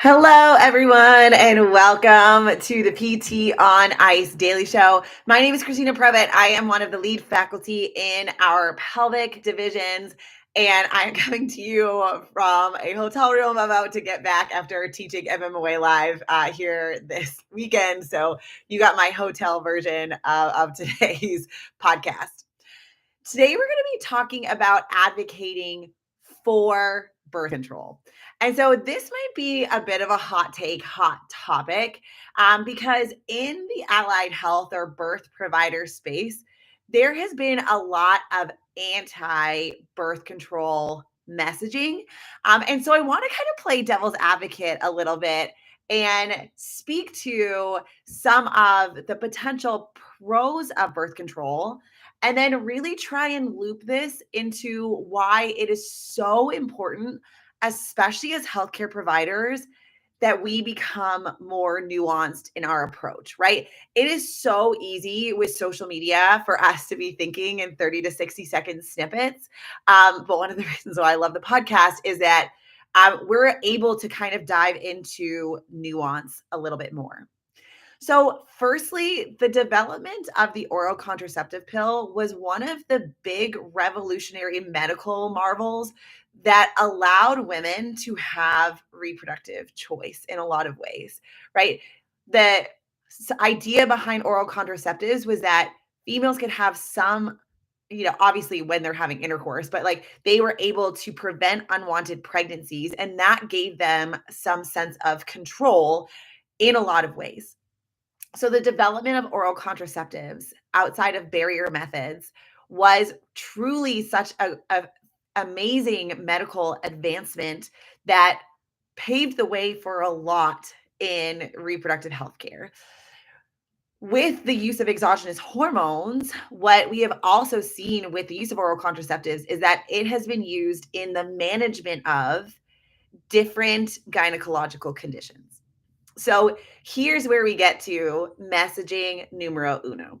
Hello, everyone, and welcome to the PT on ICE Daily Show. My name is Christina Prevett. I am one of the lead faculty in our pelvic divisions, and I'm coming to you from a hotel room. I'm about to get back after teaching MMOA Live here this weekend. So you got my hotel version of today's podcast. Today, we're going to be talking about advocating for birth control. And so this might be a bit of a hot take, hot topic, because in the allied health or birth provider space, there has been a lot of anti-birth control messaging. And so I want to kind of play devil's advocate a little bit and speak to some of the potential pros of birth control and then really try and loop this into why it is so important, especially as healthcare providers, that we become more nuanced in our approach, right? It is so easy with social media for us to be thinking in 30 to 60-second snippets. But one of the reasons why I love the podcast is that we're able to kind of dive into nuance a little bit more. So, firstly, the development of the oral contraceptive pill was one of the big revolutionary medical marvels that allowed women to have reproductive choice in a lot of ways, right? The idea behind oral contraceptives was that females could have some, obviously when they're having intercourse, but like they were able to prevent unwanted pregnancies, and that gave them some sense of control in a lot of ways. So the development of oral contraceptives outside of barrier methods was truly such a amazing medical advancement that paved the way for a lot in reproductive health care. With the use of exogenous hormones, what we have also seen with the use of oral contraceptives is that it has been used in the management of different gynecological conditions. So here's where we get to messaging numero uno.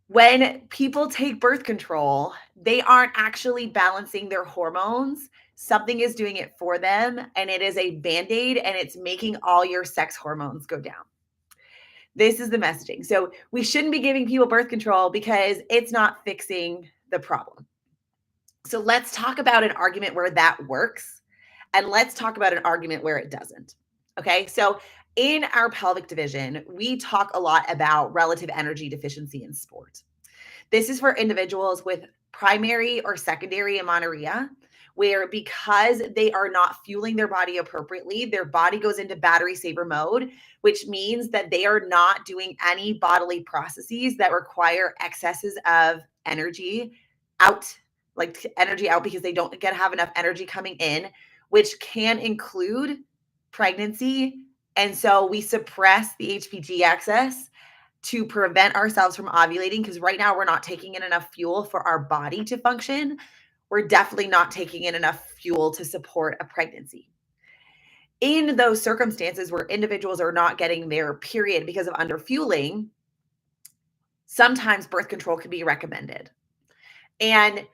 When people take birth control, they aren't actually balancing their hormones. Something is doing it for them, and it is a band-aid, and it's making all your sex hormones go down. This is the messaging. So we shouldn't be giving people birth control because it's not fixing the problem. So let's talk about an argument where that works, and let's talk about an argument where it doesn't. Okay, so in our pelvic division, we talk a lot about relative energy deficiency in sport. This is for individuals with primary or secondary amenorrhea, where because they are not fueling their body appropriately, their body goes into battery saver mode, which means that they are not doing any bodily processes that require excesses of energy out, like energy out, because they don't have enough energy coming in, which can include pregnancy. And so we suppress the HPG access to prevent ourselves from ovulating, because right now we're not taking in enough fuel for our body to function. We're definitely not taking in enough fuel to support a pregnancy. In those circumstances where individuals are not getting their period because of underfueling, sometimes birth control can be recommended. And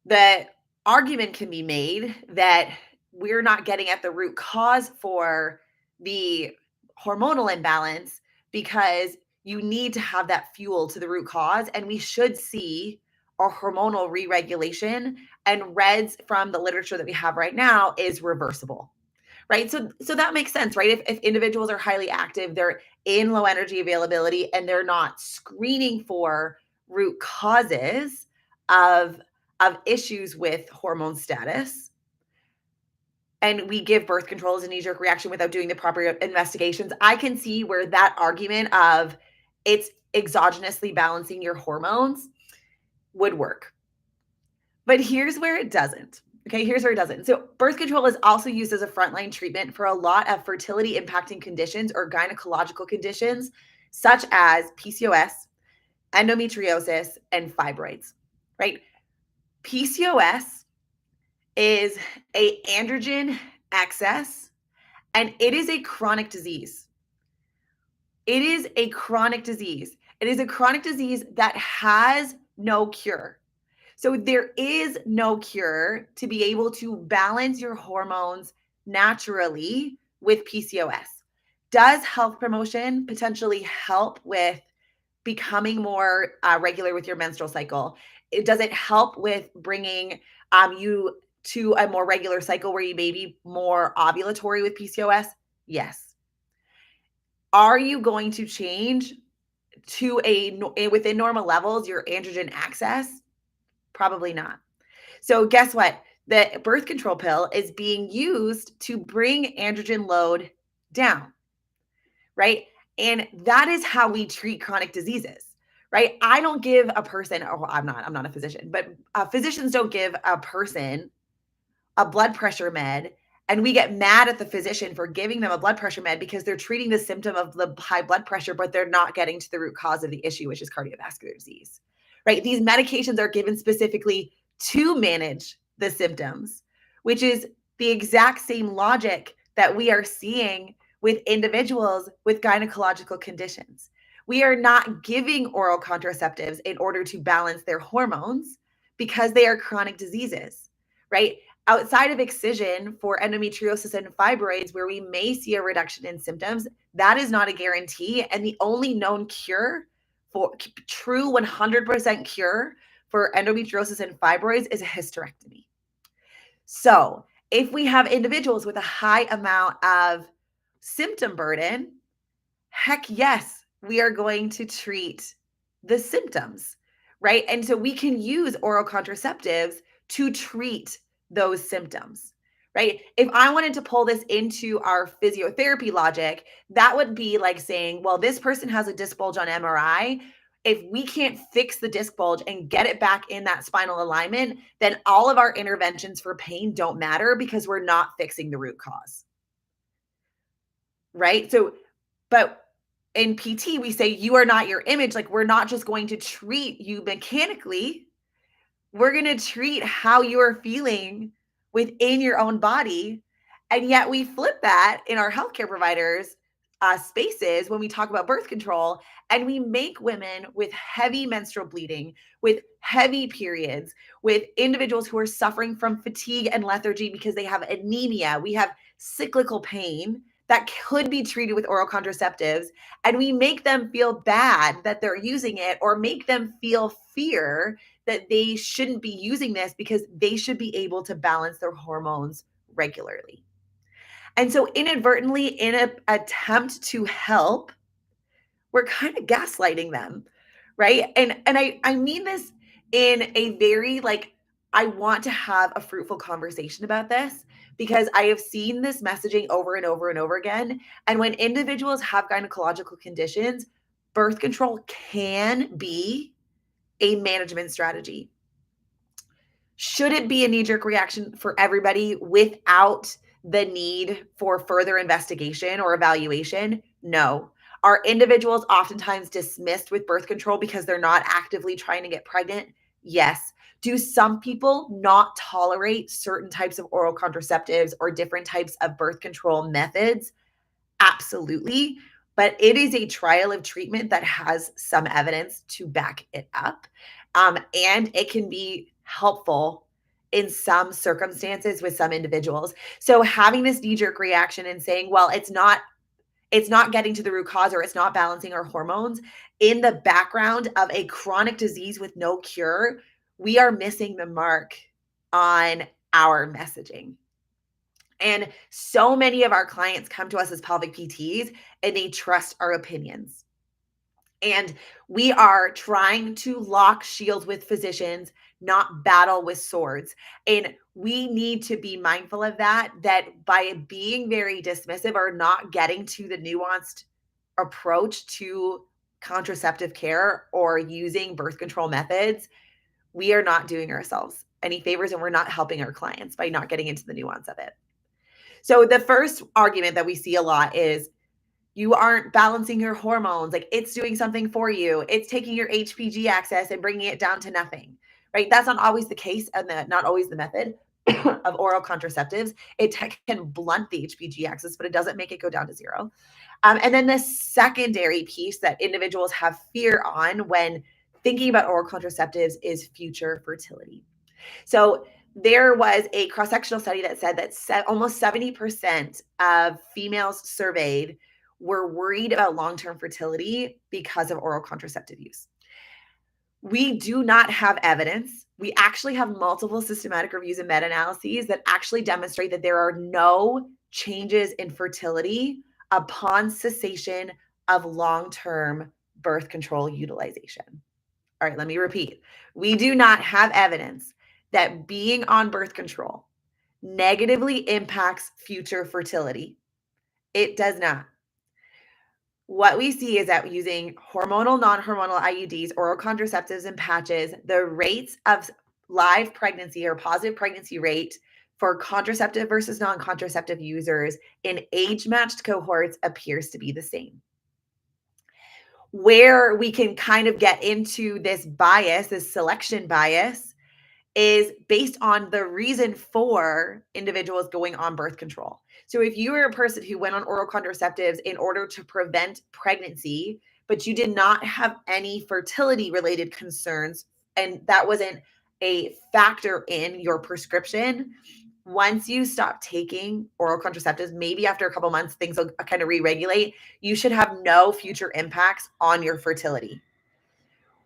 the argument can be made that we're not getting at the root cause for the hormonal imbalance because you need to have that fuel to the root cause. And we should see our hormonal re-regulation, and REDS from the literature that we have right now is reversible. Right. So that makes sense, right? If individuals are highly active, they're in low energy availability, and they're not screening for root causes of issues with hormone status, and we give birth control as a knee-jerk reaction without doing the proper investigations, I can see where that argument of it's exogenously balancing your hormones would work. But here's where it doesn't. Okay, here's where it doesn't. So birth control is also used as a frontline treatment for a lot of fertility impacting conditions or gynecological conditions, such as PCOS, endometriosis, and fibroids, right? PCOS is a androgen excess, and it is a chronic disease. It is a chronic disease. It is a chronic disease that has no cure. So there is no cure to be able to balance your hormones naturally with PCOS? Does health promotion potentially help with becoming more regular with your menstrual cycle? Does it help with bringing you to a more regular cycle where you may be more ovulatory with PCOS? Yes. Are you going to change to within normal levels your androgen access? Probably not. So guess what? The birth control pill is being used to bring androgen load down, right? And that is how we treat chronic diseases, right? I don't give a person, oh, I'm not a physician, but physicians don't give a person a blood pressure med, and we get mad at the physician for giving them a blood pressure med because they're treating the symptom of the high blood pressure, but they're not getting to the root cause of the issue, which is cardiovascular disease, right? These medications are given specifically to manage the symptoms, which is the exact same logic that we are seeing with individuals with gynecological conditions. We are not giving oral contraceptives in order to balance their hormones because they are chronic diseases, right? Outside of excision for endometriosis and fibroids, where we may see a reduction in symptoms, that is not a guarantee. And the only known cure for true 100% cure for endometriosis and fibroids is a hysterectomy. So if we have individuals with a high amount of symptom burden, heck yes, we are going to treat the symptoms, right? And so we can use oral contraceptives to treat those symptoms, right? If I wanted to pull this into our physiotherapy logic, that would be like saying, well, this person has a disc bulge on MRI. If we can't fix the disc bulge and get it back in that spinal alignment, then all of our interventions for pain don't matter because we're not fixing the root cause, right? So, but in PT, we say you are not your image. Like, we're not just going to treat you mechanically. We're going to treat how you are feeling within your own body. And yet we flip that in our healthcare providers spaces when we talk about birth control, and we make women with heavy menstrual bleeding, with heavy periods, with individuals who are suffering from fatigue and lethargy because they have anemia. We have cyclical pain that could be treated with oral contraceptives, and we make them feel bad that they're using it, or make them feel fear that they shouldn't be using this because they should be able to balance their hormones regularly. And so inadvertently, in an attempt to help, we're kind of gaslighting them, right? And I mean this in a very like, I want to have a fruitful conversation about this because I have seen this messaging over and over and over again. And when individuals have gynecological conditions, birth control can be a management strategy. Should it be a knee-jerk reaction for everybody without the need for further investigation or evaluation? No. Are individuals oftentimes dismissed with birth control because they're not actively trying to get pregnant? Yes. Do some people not tolerate certain types of oral contraceptives or different types of birth control methods? Absolutely. But it is a trial of treatment that has some evidence to back it up. And it can be helpful in some circumstances with some individuals. So having this knee-jerk reaction and saying, well, it's not getting to the root cause, or it's not balancing our hormones in the background of a chronic disease with no cure, we are missing the mark on our messaging. And so many of our clients come to us as pelvic PTs and they trust our opinions. And we are trying to lock shields with physicians, not battle with swords. And we need to be mindful of that by being very dismissive or not getting to the nuanced approach to contraceptive care or using birth control methods, we are not doing ourselves any favors, and we're not helping our clients by not getting into the nuance of it. So the first argument that we see a lot is you aren't balancing your hormones. Like, it's doing something for you. It's taking your HPG access and bringing it down to nothing, right? That's not always the case, and not always the method of oral contraceptives. It can blunt the HPG axis, but it doesn't make it go down to zero. And then the secondary piece that individuals have fear on when thinking about oral contraceptives is future fertility. So there was a cross-sectional study that said that almost 70% of females surveyed were worried about long-term fertility because of oral contraceptive use. We do not have evidence. We actually have multiple systematic reviews and meta-analyses that actually demonstrate that there are no changes in fertility upon cessation of long-term birth control utilization. All right, let me repeat. We do not have evidence that being on birth control negatively impacts future fertility. It does not. What we see is that using hormonal, non-hormonal IUDs, oral contraceptives, and patches, the rates of live pregnancy or positive pregnancy rate for contraceptive versus non-contraceptive users in age-matched cohorts appears to be the same. Where we can kind of get into this bias, this selection bias, is based on the reason for individuals going on birth control. So if you were a person who went on oral contraceptives in order to prevent pregnancy, but you did not have any fertility related concerns, and that wasn't a factor in your prescription, once you stop taking oral contraceptives, maybe after a couple months, things will kind of re-regulate. You should have no future impacts on your fertility.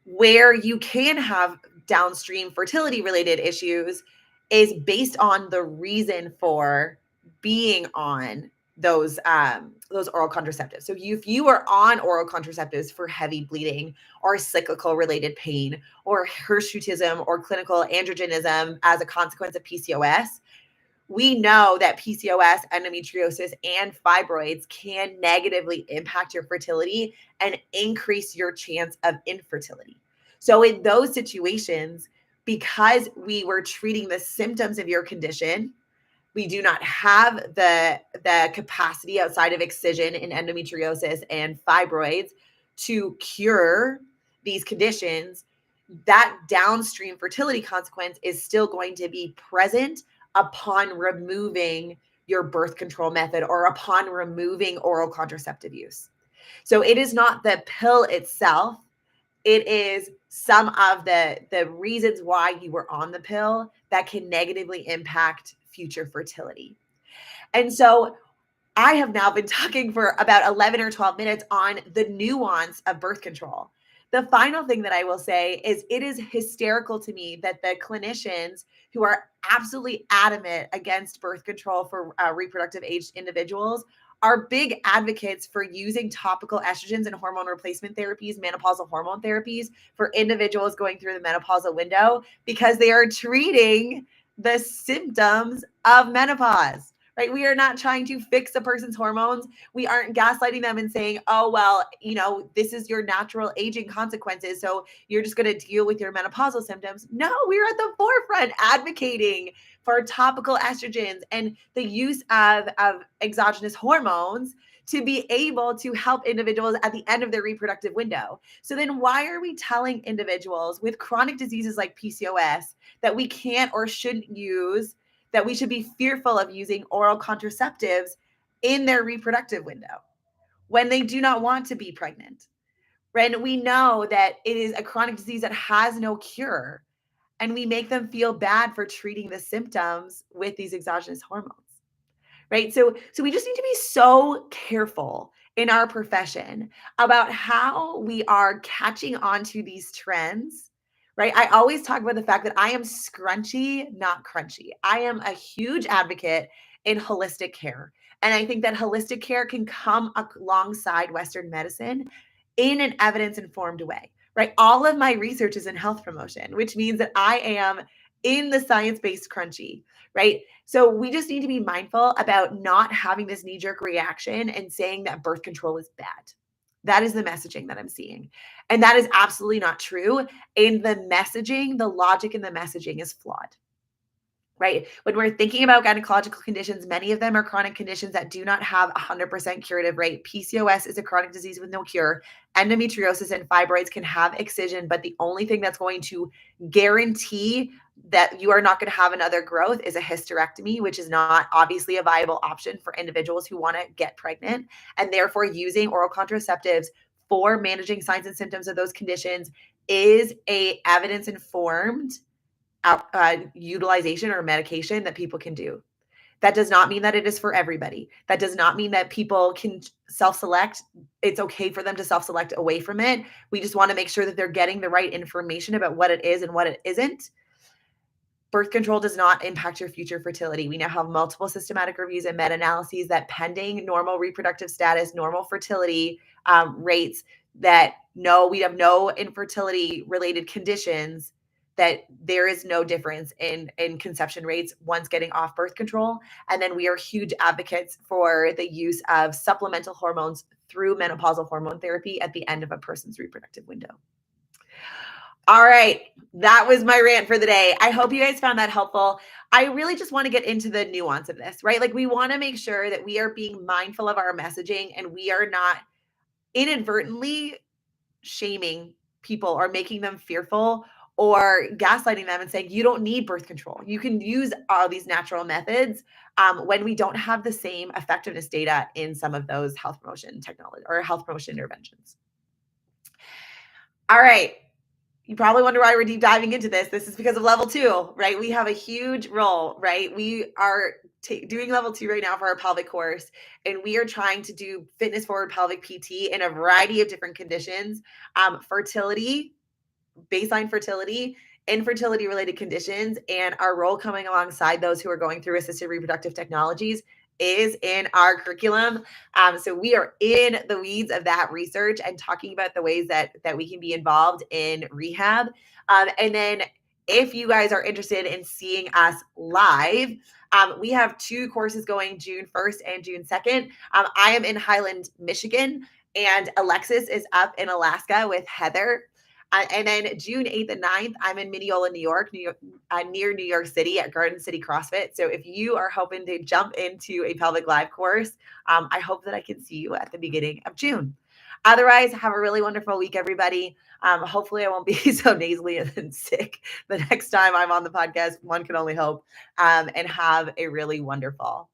Where you can have downstream fertility related issues is based on the reason for being on those oral contraceptives. So if you are on oral contraceptives for heavy bleeding or cyclical related pain or hirsutism or clinical androgenism as a consequence of PCOS, we know that PCOS, endometriosis, and fibroids can negatively impact your fertility and increase your chance of infertility. So in those situations, because we were treating the symptoms of your condition, we do not have the capacity outside of excision in endometriosis and fibroids to cure these conditions. That downstream fertility consequence is still going to be present upon removing your birth control method or upon removing oral contraceptive use. So it is not the pill itself. It is some of the reasons why you were on the pill that can negatively impact future fertility. And so I have now been talking for about 11 or 12 minutes on the nuance of birth control. The final thing that I will say is it is hysterical to me that the clinicians who are absolutely adamant against birth control for reproductive aged individuals are big advocates for using topical estrogens and hormone replacement therapies, menopausal hormone therapies for individuals going through the menopausal window because they are treating the symptoms of menopause. Right? We are not trying to fix a person's hormones. We aren't gaslighting them and saying, oh, well, this is your natural aging consequences. So you're just going to deal with your menopausal symptoms. No, we're at the forefront advocating for topical estrogens and the use of exogenous hormones to be able to help individuals at the end of their reproductive window. So then why are we telling individuals with chronic diseases like PCOS that we can't or shouldn't use, that we should be fearful of using oral contraceptives in their reproductive window when they do not want to be pregnant? When we know that it is a chronic disease that has no cure, and we make them feel bad for treating the symptoms with these exogenous hormones. Right? So we just need to be so careful in our profession about how we are catching on to these trends. Right? I always talk about the fact that I am scrunchy, not crunchy. I am a huge advocate in holistic care. And I think that holistic care can come alongside Western medicine in an evidence-informed way. Right? All of my research is in health promotion, which means that I am in the science-based crunchy, right? So we just need to be mindful about not having this knee-jerk reaction and saying that birth control is bad. That is the messaging that I'm seeing. And that is absolutely not true. And the messaging, the logic in the messaging is flawed. Right? When we're thinking about gynecological conditions, many of them are chronic conditions that do not have 100% curative rate. PCOS is a chronic disease with no cure. Endometriosis and fibroids can have excision, but the only thing that's going to guarantee that you are not going to have another growth is a hysterectomy, which is not obviously a viable option for individuals who want to get pregnant. And therefore, using oral contraceptives for managing signs and symptoms of those conditions is a evidence-informed utilization or medication that people can do. That does not mean that it is for everybody. That does not mean that people can self-select. It's okay for them to self-select away from it. We just want to make sure that they're getting the right information about what it is and what it isn't. Birth control does not impact your future fertility. We now have multiple systematic reviews and meta-analyses that pending normal reproductive status, normal fertility rates, that we have no infertility related conditions, that there is no difference in conception rates once getting off birth control. And then we are huge advocates for the use of supplemental hormones through menopausal hormone therapy at the end of a person's reproductive window. All right, that was my rant for the day. I hope you guys found that helpful. I really just want to get into the nuance of this, right? Like, we want to make sure that we are being mindful of our messaging and we are not inadvertently shaming people or making them fearful or gaslighting them and saying, you don't need birth control. You can use all these natural methods, when we don't have the same effectiveness data in some of those health promotion technology or health promotion interventions. All right. You probably wonder why we're deep diving into this. This is because of level 2, right? We have a huge role, right? We are doing level 2 right now for our pelvic course, and we are trying to do fitness forward pelvic PT in a variety of different conditions, fertility, baseline fertility, infertility related conditions, and our role coming alongside those who are going through assisted reproductive technologies is in our curriculum. So we are in the weeds of that research and talking about the ways that we can be involved in rehab. And then if you guys are interested in seeing us live, we have 2 courses going June 1st and June 2nd. I am in Highland, Michigan, and Alexis is up in Alaska with Heather. And then June 8th and 9th, I'm in Mineola, New York, near New York City at Garden City CrossFit. So if you are hoping to jump into a pelvic live course, I hope that I can see you at the beginning of June. Otherwise, have a really wonderful week, everybody. Hopefully I won't be so nasally and sick the next time I'm on the podcast. One can only hope. And have a really wonderful